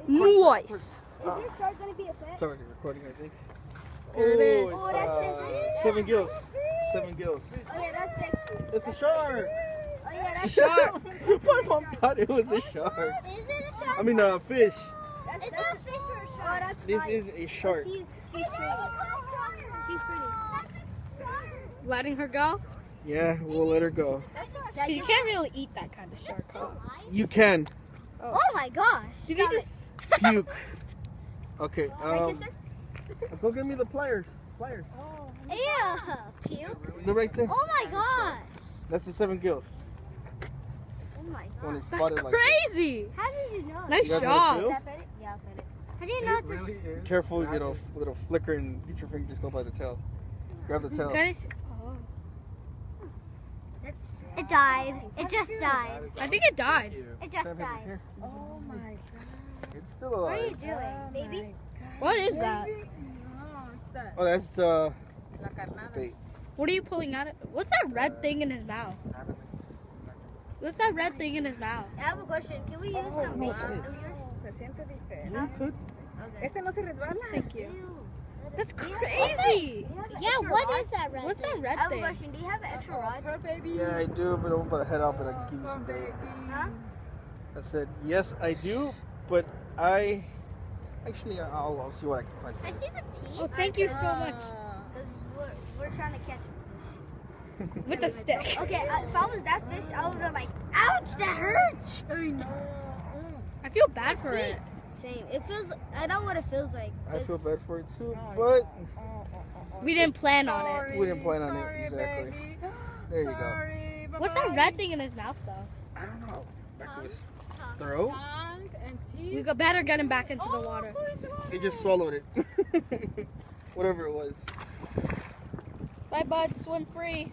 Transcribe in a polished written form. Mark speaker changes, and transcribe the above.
Speaker 1: Nice.
Speaker 2: Is this shark gonna be a pet?
Speaker 3: It's already recording, I think.
Speaker 1: There it is.
Speaker 2: Oh, that's
Speaker 3: 7 gills. 7 gills.
Speaker 2: Oh yeah, that's sexy.
Speaker 3: It's a shark.
Speaker 2: Oh yeah, that's
Speaker 1: Shark.
Speaker 3: My mom thought it was a shark.
Speaker 2: Is it a shark?
Speaker 3: I mean, a fish.
Speaker 2: Is it a fish or a shark? Oh, that's
Speaker 3: This
Speaker 2: nice.
Speaker 3: is a shark.
Speaker 2: She's pretty. She's pretty.
Speaker 1: Letting her go?
Speaker 3: Yeah, we'll let her go.
Speaker 1: You can't really eat that kind of shark. Huh?
Speaker 3: You can
Speaker 2: Oh my gosh.
Speaker 1: Did you just?
Speaker 3: puke. Okay.
Speaker 2: Like it's just,
Speaker 3: Go get me the pliers. Pliers.
Speaker 2: ew. Puke.
Speaker 3: They're right there.
Speaker 2: Oh my gosh.
Speaker 3: That's the 7 gills.
Speaker 2: Oh my
Speaker 3: When
Speaker 2: gosh.
Speaker 3: it's
Speaker 1: That's
Speaker 3: spotted like
Speaker 1: crazy.
Speaker 2: How did you know?
Speaker 1: Nice
Speaker 3: You guys wanna
Speaker 1: job.
Speaker 3: feel?
Speaker 2: Yeah, pet it. Yeah, pet it. How do you know it's a
Speaker 3: that. Careful, it'll flicker and get your finger just go by the tail. Grab the tail.
Speaker 1: Can I see? Oh.
Speaker 2: It died. It just died.
Speaker 1: I think it died.
Speaker 2: It just
Speaker 3: Grab it
Speaker 2: died.
Speaker 3: here.
Speaker 4: Oh my God.
Speaker 3: It's still
Speaker 2: What are you
Speaker 3: alive.
Speaker 2: doing, baby?
Speaker 1: What is that?
Speaker 4: No, it's that.
Speaker 3: Oh, that's
Speaker 4: La carnada.
Speaker 3: bait.
Speaker 1: What are you pulling out? What's that red thing in his mouth? What's that red thing in his mouth?
Speaker 2: I have a question. Can we use some bait
Speaker 3: no,
Speaker 2: of
Speaker 3: please.
Speaker 2: yours?
Speaker 4: Se siente diferente.
Speaker 3: You could.
Speaker 2: Okay.
Speaker 4: Este no se resbala.
Speaker 1: Thank you.
Speaker 2: Ew.
Speaker 1: That's crazy.
Speaker 2: Yeah, what is that red
Speaker 1: What's that
Speaker 2: thing?
Speaker 1: red
Speaker 2: I have a
Speaker 1: thing?
Speaker 2: question. Do you have an extra rod?
Speaker 4: Her baby.
Speaker 3: Yeah, I do, but I won't put a head up and I can give you some bait.
Speaker 2: Huh?
Speaker 3: I said, yes, I do, but I... Actually, I'll see what I can
Speaker 2: I
Speaker 3: find.
Speaker 2: see the teeth.
Speaker 1: Oh, thank you so much.
Speaker 2: Because we're trying to catch fish.
Speaker 1: With a stick.
Speaker 2: Okay, if I was that fish, I would have been like, ouch, that hurts.
Speaker 1: I feel bad for it.
Speaker 2: Same. It feels. I know what it feels like.
Speaker 3: I feel bad for it too, but
Speaker 1: We didn't plan on it.
Speaker 3: we didn't plan on it, exactly. There you go.
Speaker 1: What's that red thing in his mouth though?
Speaker 3: I don't know. Back to his throat?
Speaker 4: Tongue and teeth.
Speaker 1: We better get him back into the water.
Speaker 3: He just swallowed it. Whatever it was.
Speaker 1: Bye, bud. Swim free.